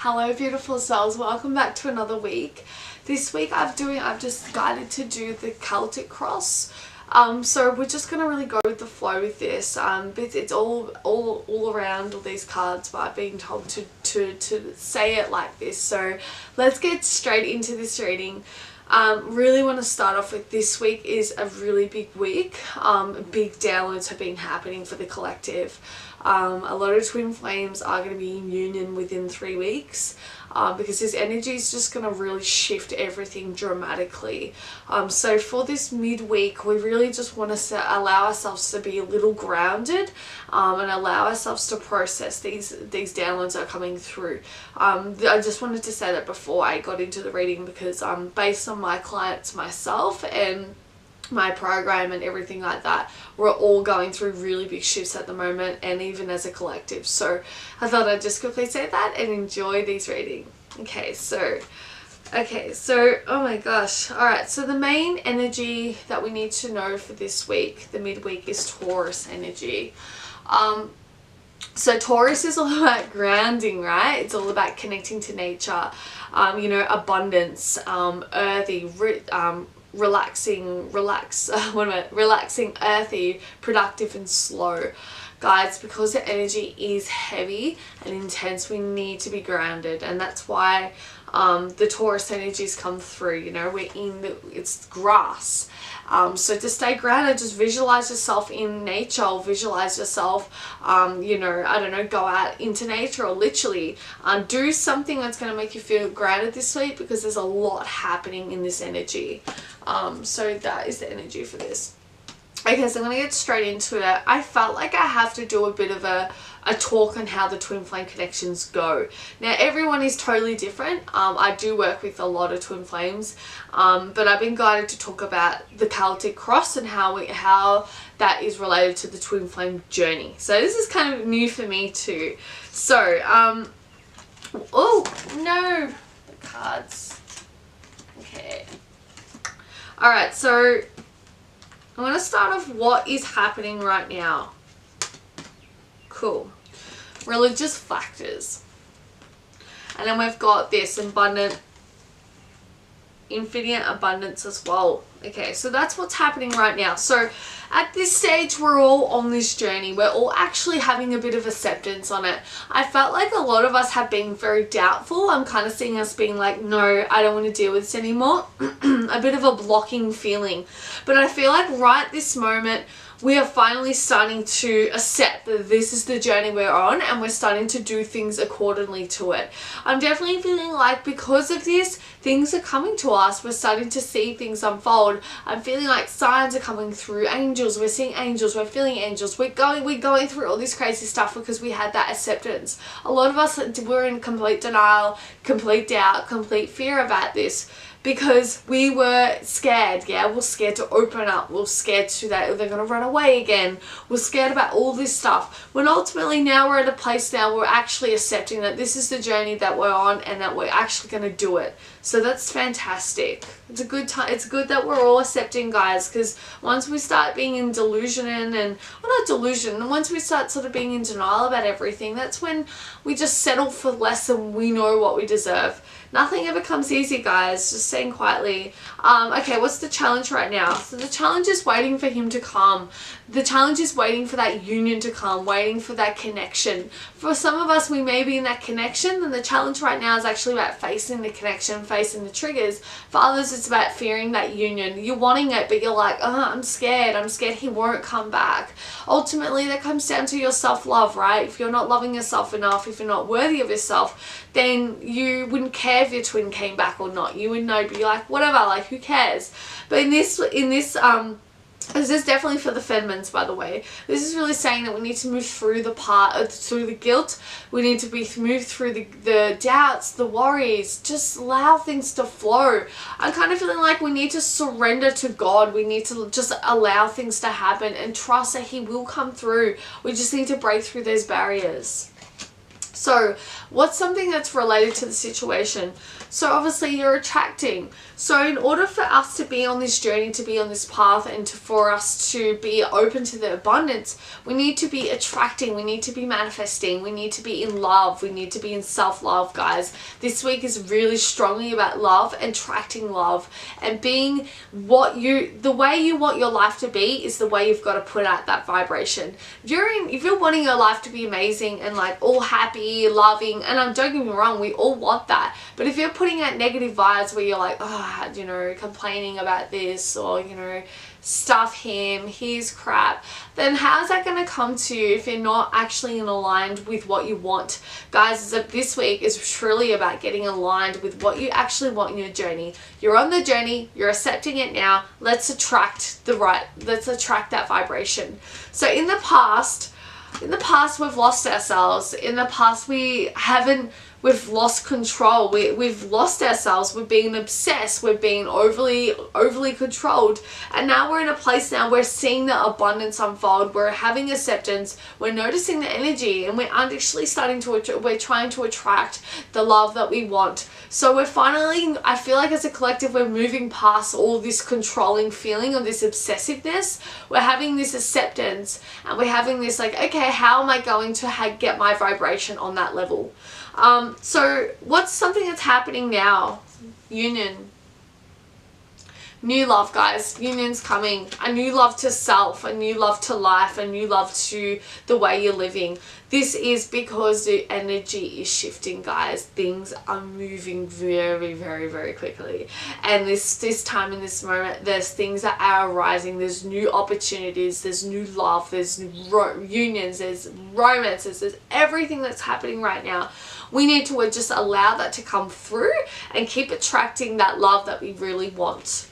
Hello beautiful souls, welcome back to another week. This week I've just guided to do the Celtic cross. So we're just gonna really go with the flow with this. But it's all around all these cards, but I've been told to say it like this. So let's get straight into this reading. Really want to start off with this week is a really big week. Big downloads have been happening for the collective. A lot of twin flames are going to be in union within 3 weeks because this energy is just going to really shift everything dramatically. So for this midweek, we really just want to allow ourselves to be a little grounded and allow ourselves to process these downloads that are coming through. I just wanted to say that before I got into the reading because based on my clients, myself, and my program and everything like that, we're all going through really big shifts at the moment, and even as a collective. So I thought I'd just quickly say that and enjoy these readings. Okay, so oh my gosh. All right, so the main energy that we need to know for this week, the midweek, is Taurus energy. So Taurus is all about grounding, right? It's all about connecting to nature, you know, abundance, earthy, relaxing, earthy, productive and slow. Guys, because the energy is heavy and intense, we need to be grounded, and that's why the Taurus energies come through. You know, it's grass. So to stay grounded, just visualize yourself in nature, or visualize yourself, you know, I don't know, go out into nature, or literally do something that's going to make you feel grounded this week, because there's a lot happening in this energy. So that is the energy for this. Okay, so I'm going to get straight into it. I felt like I have to do a bit of a talk on how the twin flame connections go. Now, everyone is totally different. I do work with a lot of twin flames, but I've been guided to talk about the Celtic cross and how that is related to the twin flame journey. So this is kind of new for me too. So, oh no, the cards. Okay. All right, so I'm going to start off what is happening right now. Cool. Religious factors. And then we've got this infinite abundance as well. Okay, so that's what's happening right now. So at this stage, we're all on this journey. We're all actually having a bit of acceptance on it. I felt like a lot of us have been very doubtful. I'm kind of seeing us being like, no, I don't want to deal with this anymore. A bit of a blocking feeling. But I feel like right this moment, we are finally starting to accept that this is the journey we're on, and we're starting to do things accordingly to it. I'm definitely feeling like because of this, things are coming to us. We're starting to see things unfold. I'm feeling like signs are coming through. Angels, we're seeing angels, we're feeling angels. We're going through all this crazy stuff because we had that acceptance. A lot of us were in complete denial, complete doubt, complete fear about this, because we were scared. Yeah, we're scared to open up. We're scared to that they're going to run away again. We're scared about all this stuff. When ultimately now we're at a place now we're actually accepting that this is the journey that we're on, and that we're actually going to do it. So that's fantastic. It's a good time. It's good that we're all accepting, guys, because once we start being in delusion and not delusion, once we start sort of being in denial about everything, that's when we just settle for less than we know what we deserve. Nothing ever comes easy, guys, just saying quietly. Okay, what's the challenge right now? So the challenge is waiting for him to come. The challenge is waiting for that union to come, waiting for that connection. For some of us, we may be in that connection, and the challenge right now is actually about facing the connection, facing the triggers. For others, it's about fearing that union. You're wanting it, but you're like, I'm scared he won't come back. Ultimately, that comes down to your self-love, right? If you're not loving yourself enough, if you're not worthy of yourself, then you wouldn't care if your twin came back or not. You would know, but you're like, whatever, like, who cares? But this is definitely for the Fedmans, by the way. This is really saying that we need to move through through the guilt. We need to move through the doubts, the worries. Just allow things to flow. I'm kind of feeling like we need to surrender to God. We need to just allow things to happen and trust that He will come through. We just need to break through those barriers. So what's something that's related to the situation? So obviously you're attracting. So in order for us to be on this journey, to be on this path, and for us to be open to the abundance, we need to be attracting, we need to be manifesting, we need to be in love, we need to be in self-love, guys. This week is really strongly about love, attracting love, and being the way you want your life to be is the way you've got to put out that vibration. If you're wanting your life to be amazing and like all happy, loving, and don't get me wrong, we all want that. But if you're putting out negative vibes where you're like, oh, you know, complaining about this, or, you know, stuff him, he's crap, then how's that going to come to you if you're not actually aligned with what you want? Guys, this week is truly about getting aligned with what you actually want in your journey. You're on the journey, you're accepting it now. Let's attract that vibration. So in the past we've lost ourselves. In the past we've lost control. We've lost ourselves. We've been obsessed. We've been overly controlled. And now we're in a place now we're seeing the abundance unfold. We're having acceptance. We're noticing the energy, and we're actually we're trying to attract the love that we want. So we're finally, I feel like as a collective, we're moving past all this controlling feeling of this obsessiveness. We're having this acceptance, and we're having this like, okay, how am I going to get my vibration on that level? So what's something that's happening now? Union. New love, guys. Union's coming. A new love to self, a new love to life, a new love to the way you're living. This is because the energy is shifting, guys. Things are moving very, very, very quickly. And this time in this moment, there's things that are arising. There's new opportunities. There's new love. There's unions. There's romances. There's everything that's happening right now. We need to just allow that to come through and keep attracting that love that we really want.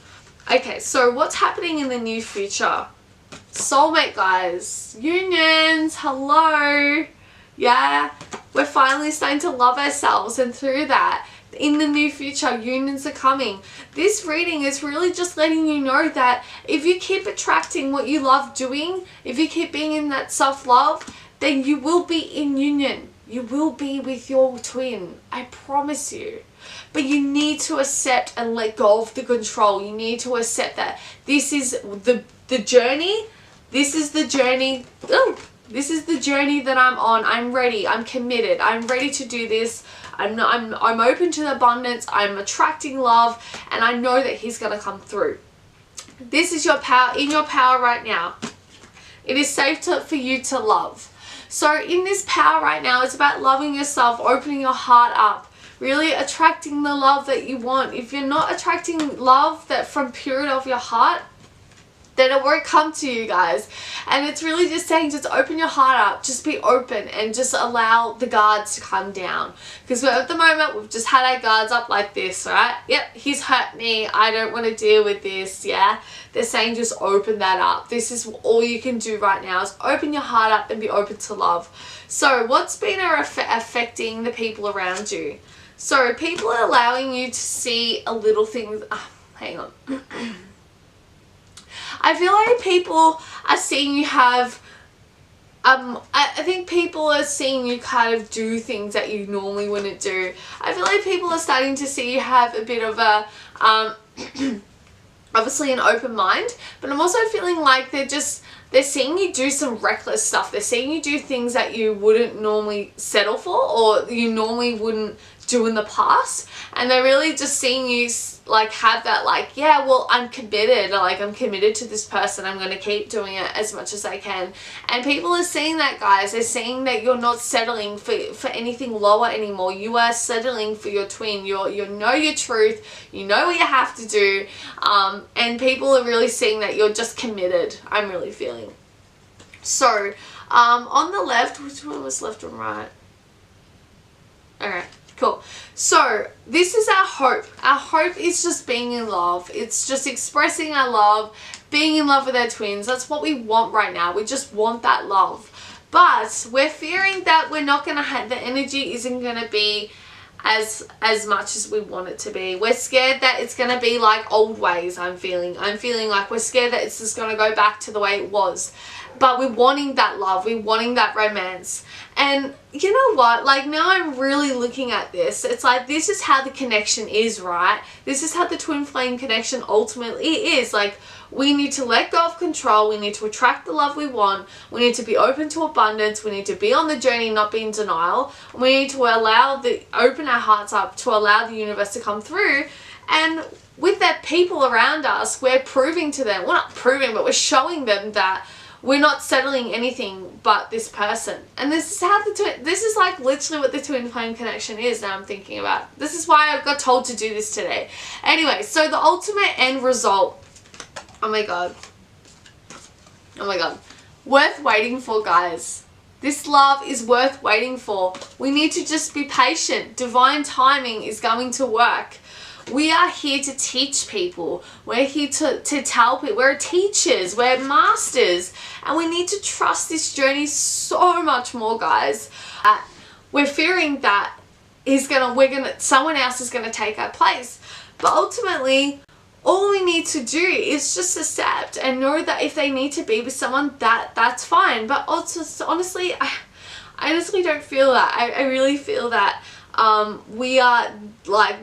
Okay, so what's happening in the near future? Soulmate, guys. Unions. Hello. Yeah, we're finally starting to love ourselves, and through that, in the near future, unions are coming. This reading is really just letting you know that if you keep attracting what you love doing, if you keep being in that self-love, then you will be in union. You will be with your twin. I promise you. But you need to accept and let go of the control. You need to accept that this is the journey. This is the journey. Ooh, this is the journey that I'm on. I'm ready. I'm committed. I'm ready to do this. I'm open to the abundance. I'm attracting love, and I know that he's going to come through. This is your power, in your power right now. It is safe for you to love. So in this power right now, it's about loving yourself, opening your heart up, really attracting the love that you want. If you're not attracting love that from purity of your heart, then it won't come to you, guys. And it's really just saying, just open your heart up, just be open, and just allow the guards to come down. Because at the moment, we've just had our guards up like this, right? Yep, he's hurt me, I don't want to deal with this, yeah? They're saying just open that up. This is all you can do right now, is open your heart up and be open to love. So what's been affecting the people around you? So people are allowing you to see a little things. Hang on. I feel like people are seeing you have, I think people are seeing you kind of do things that you normally wouldn't do. I feel like people are starting to see you have a bit of a, obviously an open mind, but I'm also feeling like they're seeing you do some reckless stuff. They're seeing you do things that you wouldn't normally settle for, or you normally wouldn't do in the past, and they're really just seeing you like have that like, yeah, well, I'm committed, like I'm committed to this person, I'm going to keep doing it as much as I can. And people are seeing that, guys. They're seeing that you're not settling for anything lower anymore. You are settling for your twin. You know your truth, you know what you have to do, and people are really seeing that you're just committed. I'm really feeling. So on the left, which one was left and right? Alright, cool. So this is our hope. Our hope is just being in love. It's just expressing our love, being in love with our twins. That's what we want right now. We just want that love. But we're fearing that we're not going to have, the energy isn't going to be as much as we want it to be. We're scared that it's going to be like old ways. I'm feeling like we're scared that it's just going to go back to the way it was. but we're wanting that love, we're wanting that romance. And you know what, like now I'm really looking at this, it's like this is how the connection is, right? This is how the twin flame connection ultimately is. Like we need to let go of control, we need to attract the love we want, we need to be open to abundance, we need to be on the journey, not be in denial, we need to open our hearts up to allow the universe to come through. And with that people around us, we're proving to them, well not proving, but we're showing them that we're not settling anything but this person. And this is how this is like literally what the twin flame connection is now I'm thinking about. This is why I got told to do this today. Anyway, so the ultimate end result, oh my god, worth waiting for, guys. This love is worth waiting for. We need to just be patient. Divine timing is going to work. We are here to teach people. We're here to tell people. We're teachers. We're masters. And we need to trust this journey so much more, guys. We're fearing that someone else is going to take our place. But ultimately, all we need to do is just accept and know that if they need to be with someone, that's fine. But also, honestly, I honestly don't feel that. I really feel that we are like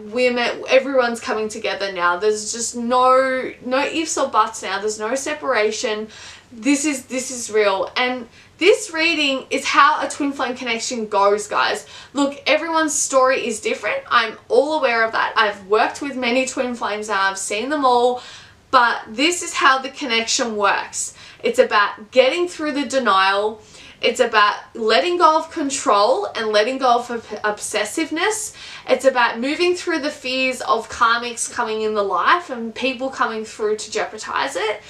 everyone's coming together now. There's just no ifs or buts now. There's no separation. This is real. And this reading is how a twin flame connection goes, guys. Look, everyone's story is different. I'm all aware of that. I've worked with many twin flames now. I've seen them all. But this is how the connection works. It's about getting through the denial. It's about letting go of control and letting go of obsessiveness. It's about moving through the fears of karmics coming in the life and people coming through to jeopardize it.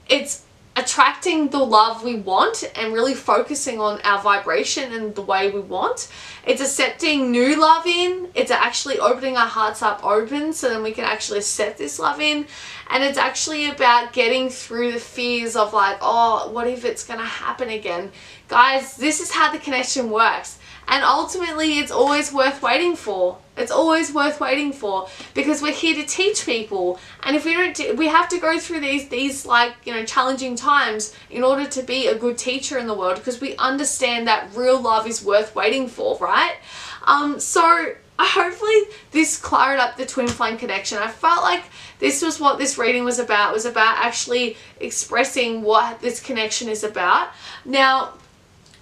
It's attracting the love we want and really focusing on our vibration and the way we want. It's accepting new love in. It's actually opening our hearts up open so then we can actually accept this love in. And it's actually about getting through the fears of like, oh, what if it's going to happen again? Guys, this is how the connection works. And ultimately, it's always worth waiting for. It's always worth waiting for because we're here to teach people. And if we don't, we have to go through these like, you know, challenging times in order to be a good teacher in the world because we understand that real love is worth waiting for, right? So hopefully this cleared up the twin flame connection. I felt like this was what this reading was about. It was about actually expressing what this connection is about. Now,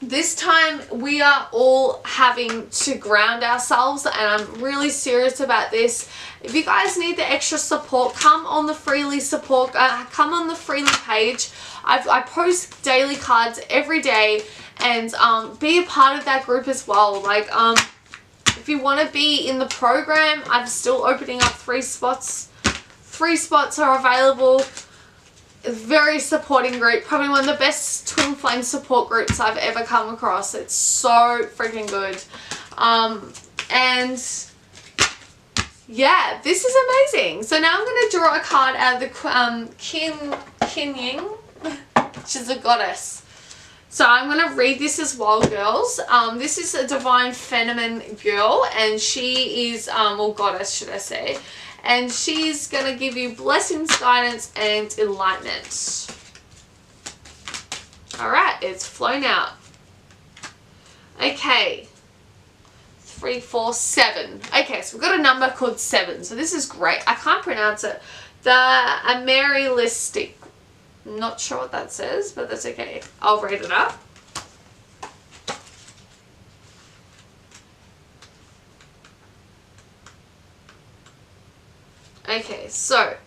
this time we are all having to ground ourselves and I'm really serious about this. If you guys need the extra support, come on the Freely support, come on the Freely page. I post daily cards every day and be a part of that group as well. Like if you want to be in the program, I'm still opening up 3 spots. 3 spots are available. A very supporting group, probably one of the best twin flame support groups I've ever come across. It's so freaking good. And yeah, this is amazing. So now I'm going to draw a card out of the Kin Ying, which is a goddess. So I'm going to read this as well, girls. This is a divine feminine girl and she is, well, goddess should I say. And she's going to give you blessings, guidance, and enlightenment. Alright, it's flown out. Okay. 3, 4, 7. Okay, so we've got a number called 7. So this is great. I can't pronounce it. The Amerilistic. Not sure what that says, but that's okay. I'll read it up. Okay, so,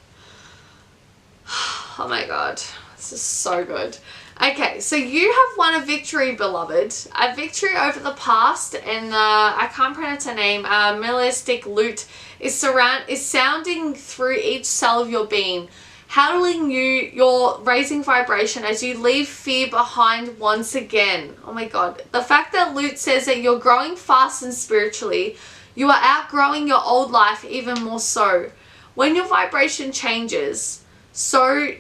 oh my god, this is so good. Okay, so you have won a victory, beloved. A victory over the past, and I can't pronounce her name. Melistic lute is sounding through each cell of your being, handling your raising vibration as you leave fear behind once again. Oh my god, the fact that lute says that you're growing fast and spiritually, you are outgrowing your old life even more so. When your vibration changes, so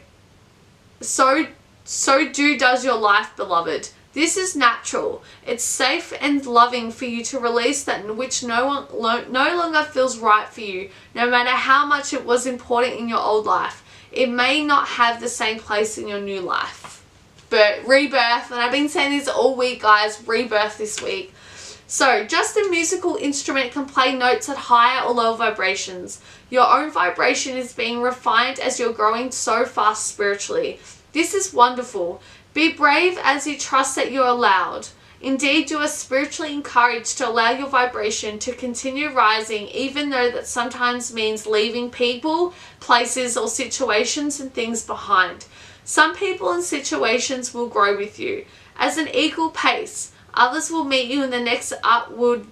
does your life, beloved. This is natural. It's safe and loving for you to release that which no longer feels right for you, no matter how much it was important in your old life. It may not have the same place in your new life. rebirth, and I've been saying this all week, guys, rebirth this week. So, just a musical instrument can play notes at higher or lower vibrations. Your own vibration is being refined as you're growing so fast spiritually. This is wonderful. Be brave as you trust that you're allowed. Indeed, you are spiritually encouraged to allow your vibration to continue rising, even though that sometimes means leaving people, places, or situations and things behind. Some people and situations will grow with you as an equal pace. Others will meet you in the next upward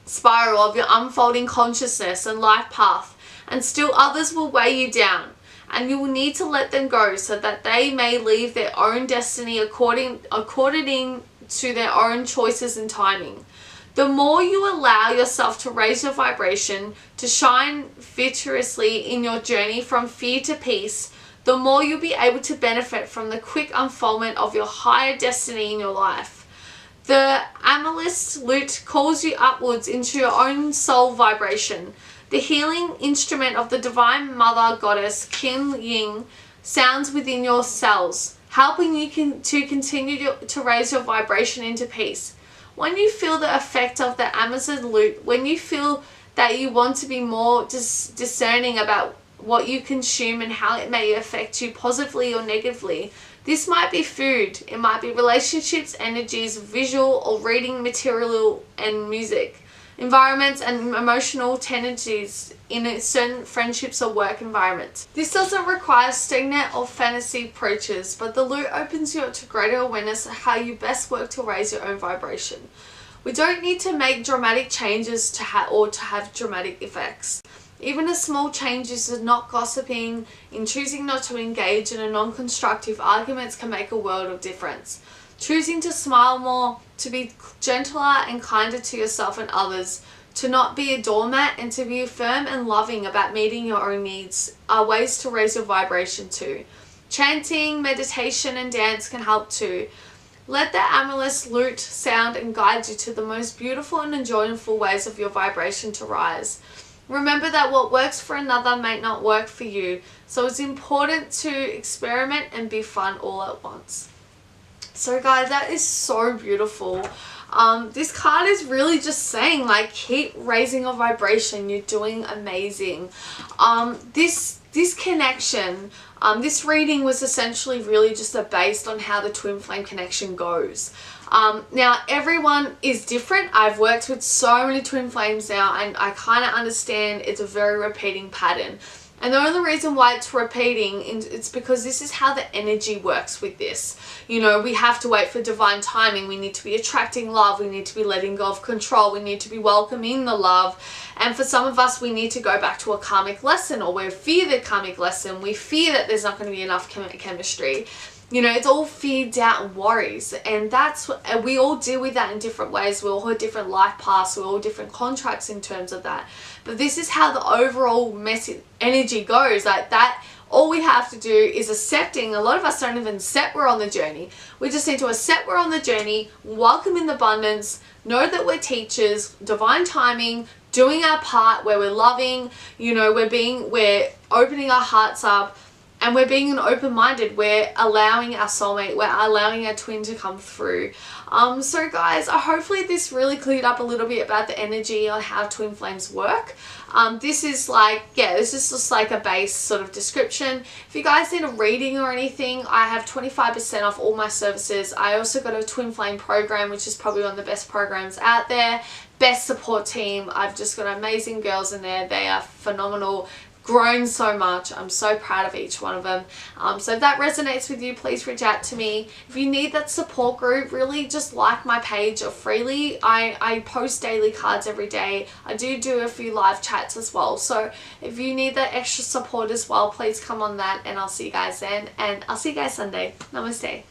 spiral of your unfolding consciousness and life path, and still others will weigh you down, and you will need to let them go so that they may leave their own destiny according to their own choices and timing. The more you allow yourself to raise your vibration, to shine virtuously in your journey from fear to peace, the more you'll be able to benefit from the quick unfoldment of your higher destiny in your life. The amethyst lute calls you upwards into your own soul vibration. The healing instrument of the Divine Mother Goddess, Kin Yin, sounds within your cells, helping you to continue to raise your vibration into peace. When you feel the effect of the amethyst lute, when you feel that you want to be more discerning about what you consume and how it may affect you positively or negatively, this might be food, it might be relationships, energies, visual or reading material and music, environments and emotional tendencies in certain friendships or work environments. This doesn't require stagnant or fantasy approaches, but the lute opens you up to greater awareness of how you best work to raise your own vibration. We don't need to make dramatic changes to have dramatic effects. Even a small changes in not gossiping, in choosing not to engage in a non-constructive arguments can make a world of difference. Choosing to smile more, to be gentler and kinder to yourself and others, to not be a doormat and to be firm and loving about meeting your own needs are ways to raise your vibration too. Chanting, meditation and dance can help too. Let the amethyst lute sound and guide you to the most beautiful and enjoyable ways of your vibration to rise. Remember that what works for another may not work for you, so it's important to experiment and be fun all at once. So guys, that is so beautiful. This card is really just saying, like, keep raising your vibration, you're doing amazing. This connection, this reading was essentially really just based on how the twin flame connection goes. Now everyone is different. I've worked with so many twin flames now and I kind of understand it's a very repeating pattern. And the only reason why it's repeating it's because this is how the energy works with this. You know, we have to wait for divine timing. We need to be attracting love. We need to be letting go of control. We need to be welcoming the love. And for some of us, we need to go back to a karmic lesson, or we fear the karmic lesson. We fear that there's not going to be enough chemistry. You know, it's all fear, doubt and worries, and that's what we all deal with that in different ways. We all have different life paths, we're all different contracts in terms of that, but this is how the overall messy energy goes. Like that, all we have to do is accepting. A lot of us don't even accept we're on the journey. We just need to accept we're on the journey, welcome in the abundance, know that we're teachers, divine timing, doing our part where we're loving, you know, we're opening our hearts up, and we're being an open-minded. We're allowing our soulmate, we're allowing our twin to come through. So guys, hopefully this really cleared up a little bit about the energy on how twin flames work. This is like, yeah, this is just like a base sort of description. If you guys need a reading or anything, I have 25% off all my services. I also got a twin flame program, which is probably one of the best programs out there. Best support team. I've just got amazing girls in there. They are phenomenal. Grown so much. I'm so proud of each one of them. So if that resonates with you, please reach out to me. If you need that support group, really just like my page or freely. I post daily cards every day. I do a few live chats as well. So if you need that extra support as well, please come on that, and I'll see you guys then, and I'll see you guys Sunday. Namaste.